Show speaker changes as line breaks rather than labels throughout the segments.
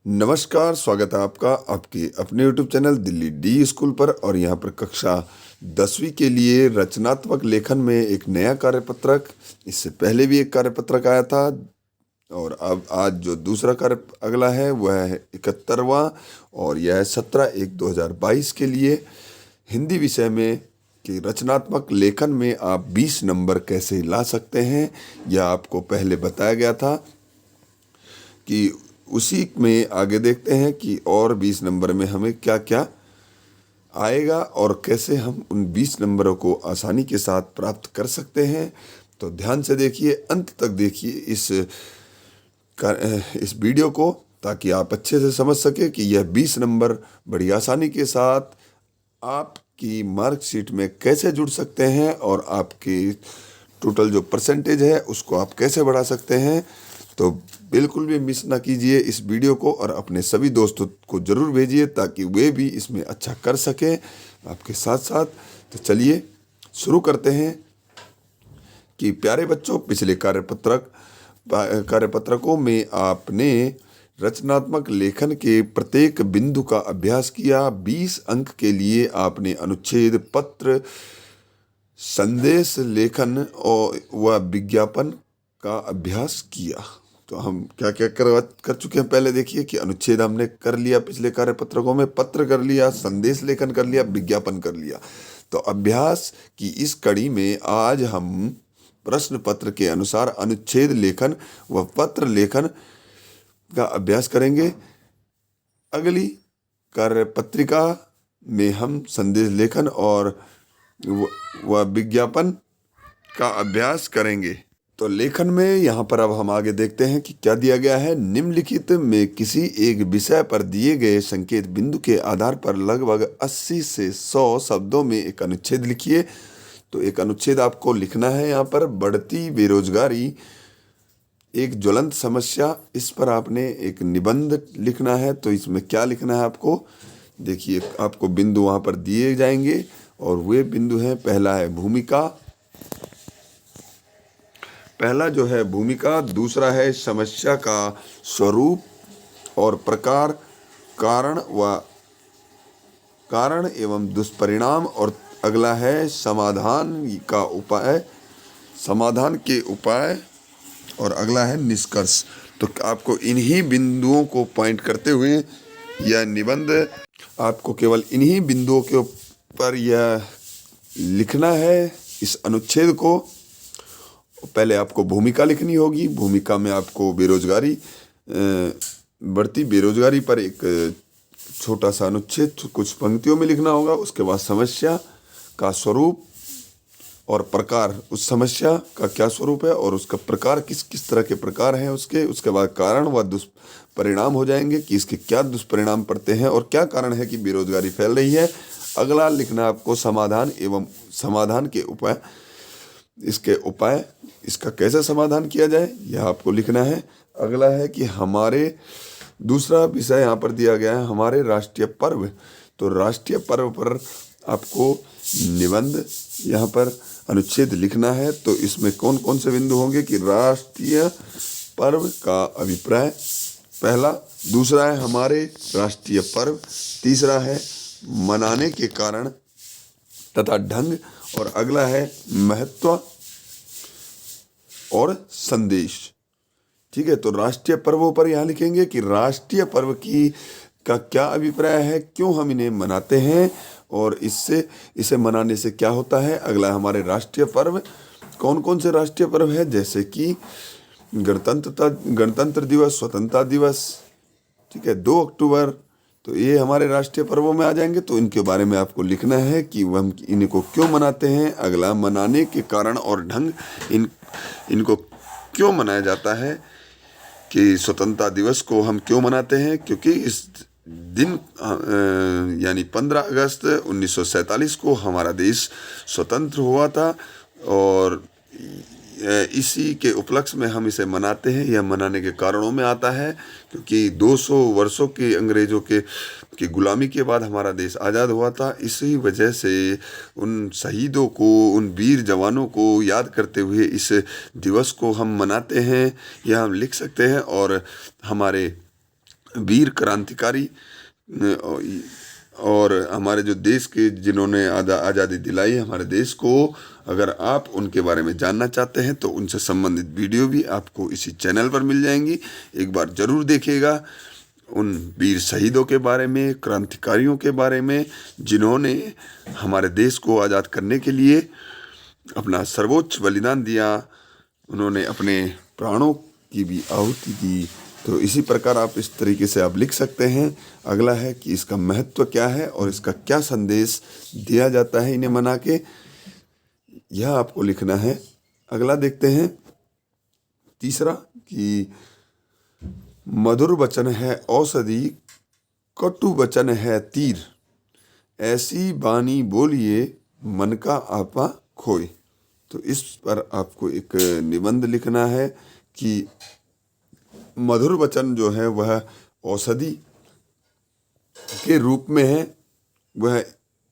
नमस्कार, स्वागत है आपका आपके अपने YouTube channel Delhi D school पर। और यहाँ पर कक्षा 10वीं के लिए रचनात्मक लेखन में एक नया कार्यपत्रक, इससे पहले भी एक कार्यपत्रक आया था और अब आज जो दूसरा कार्य अगला है वह है 71वां और यह है 17/1/2022 के लिए हिंदी विषय में कि रचनात्मक लेखन में आप 20 नंबर कैसे ला सकते हैं। यह आपको पहले बताया गया था कि उसी में आगे देखते हैं कि और 20 नंबर में हमें क्या क्या आएगा और कैसे हम उन 20 नंबरों को आसानी के साथ प्राप्त कर सकते हैं। तो ध्यान से देखिए, अंत तक देखिए इस वीडियो को, ताकि आप अच्छे से समझ सके कि यह 20 नंबर बड़ी आसानी के साथ आपकी मार्कशीट में कैसे जुड़ सकते हैं और आपकी टोटल जो परसेंटेज है उसको आप कैसे बढ़ा सकते हैं। तो बिल्कुल भी मिस ना कीजिए इस वीडियो को और अपने सभी दोस्तों को ज़रूर भेजिए ताकि वे भी इसमें अच्छा कर सकें आपके साथ साथ। तो चलिए शुरू करते हैं कि प्यारे बच्चों, पिछले कार्यपत्रकों में आपने रचनात्मक लेखन के प्रत्येक बिंदु का अभ्यास किया। 20 अंक के लिए आपने अनुच्छेद, पत्र, संदेश लेखन और व विज्ञापन का अभ्यास किया। तो हम क्या क्या कर चुके हैं, पहले देखिए कि अनुच्छेद हमने कर लिया पिछले कार्यपत्रकों में, पत्र कर लिया, संदेश लेखन कर लिया, विज्ञापन कर लिया। तो अभ्यास की इस कड़ी में आज हम प्रश्न पत्र के अनुसार अनुच्छेद लेखन व पत्र लेखन का अभ्यास करेंगे। अगली कार्यपत्रिका में हम संदेश लेखन और वह विज्ञापन का अभ्यास करेंगे। तो लेखन में यहाँ पर अब हम आगे देखते हैं कि क्या दिया गया है। निम्नलिखित में किसी एक विषय पर दिए गए संकेत बिंदु के आधार पर लगभग 80 से 100 शब्दों में एक अनुच्छेद लिखिए। तो एक अनुच्छेद आपको लिखना है यहाँ पर। बढ़ती बेरोजगारी एक ज्वलंत समस्या, इस पर आपने एक निबंध लिखना है। तो इसमें क्या लिखना है आपको, देखिए आपको बिंदु वहाँ पर दिए जाएंगे और वे बिंदु हैं, पहला है भूमिका, पहला जो है भूमिका, दूसरा है समस्या का स्वरूप और प्रकार, कारण एवं दुष्परिणाम, और अगला है समाधान के उपाय, और अगला है निष्कर्ष। तो आपको इन्हीं बिंदुओं को पॉइंट करते हुए यह निबंध, आपको केवल इन्हीं बिंदुओं के ऊपर यह लिखना है इस अनुच्छेद को। पहले आपको भूमिका लिखनी होगी। भूमिका में आपको बढ़ती बेरोजगारी पर एक छोटा सा अनुच्छेद कुछ पंक्तियों में लिखना होगा। उसके बाद समस्या का स्वरूप और प्रकार, उस समस्या का क्या स्वरूप है और उसका प्रकार किस किस तरह के प्रकार हैं उसके बाद कारण व दुष्परिणाम हो जाएंगे कि इसके क्या दुष्परिणाम पड़ते हैं और क्या कारण है कि बेरोजगारी फैल रही है। अगला लिखना आपको समाधान एवं समाधान के उपाय, इसका कैसे समाधान किया जाए यह आपको लिखना है। अगला है कि हमारे, दूसरा विषय यहाँ पर दिया गया है हमारे राष्ट्रीय पर्व। तो राष्ट्रीय पर्व पर आपको निबंध यहाँ पर अनुच्छेद लिखना है। तो इसमें कौन कौन से बिंदु होंगे कि राष्ट्रीय पर्व का अभिप्राय पहला, दूसरा है हमारे राष्ट्रीय पर्व, तीसरा है मनाने के कारण तथा ढंग, और अगला है महत्व और संदेश। ठीक है, तो राष्ट्रीय पर्वों पर यहाँ लिखेंगे कि राष्ट्रीय पर्व का क्या अभिप्राय है, क्यों हम इन्हें मनाते हैं और इसे मनाने से क्या होता है। अगला हमारे राष्ट्रीय पर्व, कौन कौन से राष्ट्रीय पर्व है, जैसे कि गणतंत्र दिवस, स्वतंत्रता दिवस, ठीक है, 2 अक्टूबर, तो ये हमारे राष्ट्रीय पर्वों में आ जाएंगे। तो इनके बारे में आपको लिखना है कि हम इनको क्यों मनाते हैं। अगला मनाने के कारण और ढंग, इनको क्यों मनाया जाता है कि स्वतंत्रता दिवस को हम क्यों मनाते हैं, क्योंकि इस दिन यानी 15 अगस्त 1947 को हमारा देश स्वतंत्र हुआ था और इसी के उपलक्ष्य में हम इसे मनाते हैं। यह मनाने के कारणों में आता है क्योंकि 200 वर्षों के अंग्रेज़ों की गुलामी के बाद हमारा देश आज़ाद हुआ था। इसी वजह से उन शहीदों को, उन वीर जवानों को याद करते हुए इस दिवस को हम मनाते हैं, यह हम लिख सकते हैं। और हमारे वीर क्रांतिकारी और हमारे जो देश के जिन्होंने आज़ादी दिलाई है हमारे देश को, अगर आप उनके बारे में जानना चाहते हैं तो उनसे संबंधित वीडियो भी आपको इसी चैनल पर मिल जाएंगी। एक बार ज़रूर देखिएगा उन वीर शहीदों के बारे में, क्रांतिकारियों के बारे में जिन्होंने हमारे देश को आज़ाद करने के लिए अपना सर्वोच्च बलिदान दिया, उन्होंने अपने प्राणों की भी आहुति दी। तो इसी प्रकार आप इस तरीके से आप लिख सकते हैं। अगला है कि इसका महत्व क्या है और इसका क्या संदेश दिया जाता है इन्हें मना के, यह आपको लिखना है। अगला देखते हैं तीसरा कि मधुर वचन है औषधि, कटु वचन है तीर, ऐसी बानी बोलिए मन का आपा खोए। तो इस पर आपको एक निबंध लिखना है कि मधुर वचन जो है वह औषधि के रूप में है, वह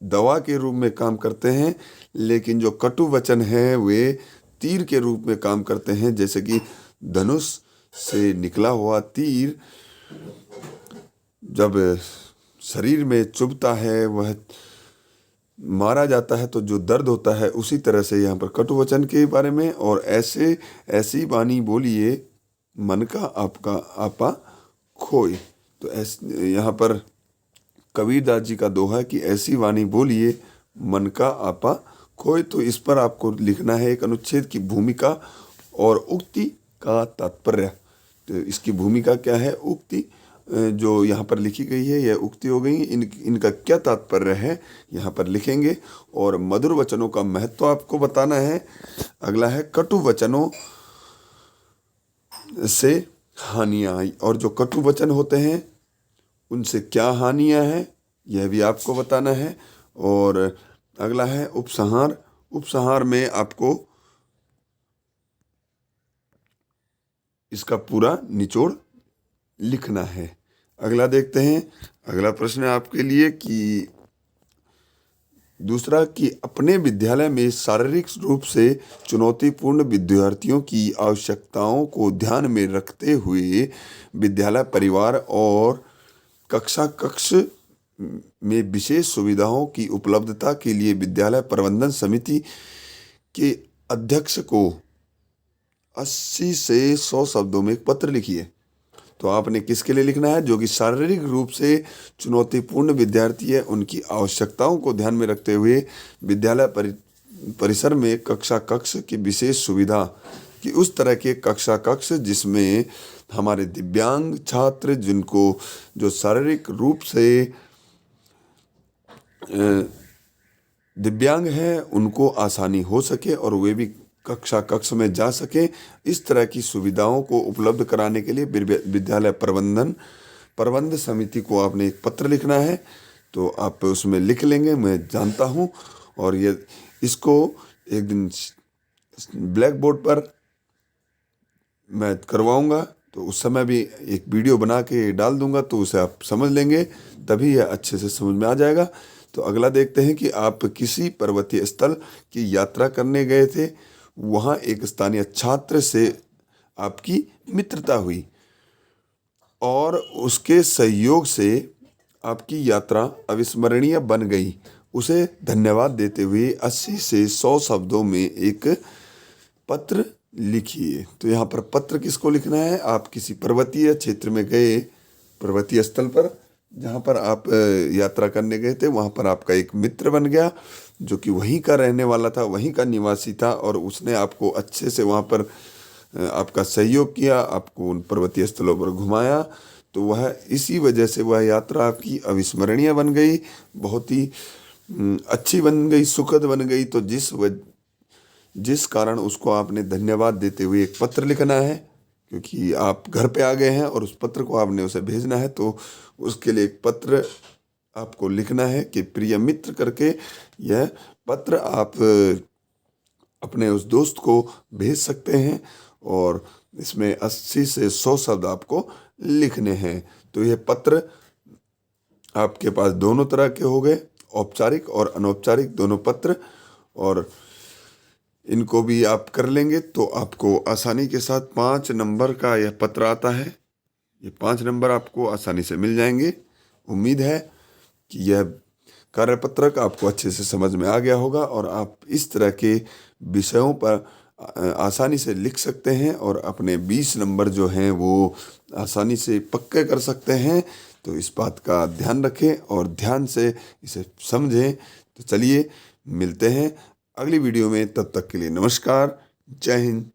दवा के रूप में काम करते हैं, लेकिन जो कटु वचन है वे तीर के रूप में काम करते हैं। जैसे कि धनुष से निकला हुआ तीर जब शरीर में चुभता है, वह मारा जाता है तो जो दर्द होता है, उसी तरह से यहाँ पर कटु वचन के बारे में। और ऐसी वाणी बोलिए मन का आपका आपा खोए। तो यहाँ पर कबीरदास जी का दोहा है कि ऐसी वाणी बोलिए मन का आपा खोए। तो इस पर आपको लिखना है एक अनुच्छेद की भूमिका और उक्ति का तात्पर्य। तो इसकी भूमिका क्या है, उक्ति जो यहाँ पर लिखी गई है यह उक्ति हो गई, इनका क्या तात्पर्य है यहाँ पर लिखेंगे। और मधुर वचनों का महत्व आपको बताना है। अगला है कटु वचनों से हानियाँ, और जो कटु वचन होते हैं उनसे क्या हानियाँ हैं यह भी आपको बताना है। और अगला है उपसंहार। उपसंहार में आपको इसका पूरा निचोड़ लिखना है। अगला देखते हैं। अगला प्रश्न है आपके लिए कि दूसरा कि अपने विद्यालय में शारीरिक रूप से चुनौतीपूर्ण विद्यार्थियों की आवश्यकताओं को ध्यान में रखते हुए विद्यालय परिवार और कक्ष में विशेष सुविधाओं की उपलब्धता के लिए विद्यालय प्रबंधन समिति के अध्यक्ष को 80 से 100 शब्दों में एक पत्र लिखिए। तो आपने किसके लिए लिखना है, जो कि शारीरिक रूप से चुनौतीपूर्ण विद्यार्थी है, उनकी आवश्यकताओं को ध्यान में रखते हुए विद्यालय परिसर में कक्ष की विशेष सुविधा कि उस तरह के कक्ष जिसमें हमारे दिव्यांग छात्र जिनको जो शारीरिक रूप से दिव्यांग हैं उनको आसानी हो सके और वे भी कक्ष में जा सकें, इस तरह की सुविधाओं को उपलब्ध कराने के लिए विद्यालय प्रबंध समिति को आपने एक पत्र लिखना है। तो आप उसमें लिख लेंगे, मैं जानता हूँ। और ये इसको एक दिन ब्लैक बोर्ड पर मैं करवाऊँगा, तो उस समय भी एक वीडियो बना के डाल दूँगा, तो उसे आप समझ लेंगे, तभी यह अच्छे से समझ में आ जाएगा। तो अगला देखते हैं कि आप किसी पर्वतीय स्थल की यात्रा करने गए थे, वहाँ एक स्थानीय छात्र से आपकी मित्रता हुई और उसके सहयोग से आपकी यात्रा अविस्मरणीय बन गई। उसे धन्यवाद देते हुए 80 से 100 शब्दों में एक पत्र लिखिए। तो यहाँ पर पत्र किसको लिखना है, आप किसी पर्वतीय क्षेत्र में गए, पर्वतीय स्थल पर जहाँ पर आप यात्रा करने गए थे, वहाँ पर आपका एक मित्र बन गया जो कि वहीं का रहने वाला था, वहीं का निवासी था, और उसने आपको अच्छे से वहाँ पर आपका सहयोग किया, आपको उन पर्वतीय स्थलों पर घुमाया। तो वह इसी वजह से वह यात्रा आपकी अविस्मरणीय बन गई, बहुत ही अच्छी बन गई, सुखद बन गई। तो जिस कारण उसको आपने धन्यवाद देते हुए एक पत्र लिखना है, क्योंकि आप घर पे आ गए हैं और उस पत्र को आपने उसे भेजना है, तो उसके लिए एक पत्र आपको लिखना है कि प्रिय मित्र करके यह पत्र आप अपने उस दोस्त को भेज सकते हैं। और इसमें 80 से 100 शब्द आपको लिखने हैं। तो यह पत्र आपके पास दोनों तरह के हो गए, औपचारिक और अनौपचारिक दोनों पत्र, और इनको भी आप कर लेंगे तो आपको आसानी के साथ 5 नंबर का यह पत्र आता है। ये 5 नंबर आपको आसानी से मिल जाएंगे। उम्मीद है कि यह कार्यपत्रक आपको अच्छे से समझ में आ गया होगा और आप इस तरह के विषयों पर आसानी से लिख सकते हैं और अपने 20 नंबर जो हैं वो आसानी से पक्के कर सकते हैं। तो इस बात का ध्यान रखें और ध्यान से इसे समझें। तो चलिए मिलते हैं अगली वीडियो में, तब तक के लिए नमस्कार, जय हिंद।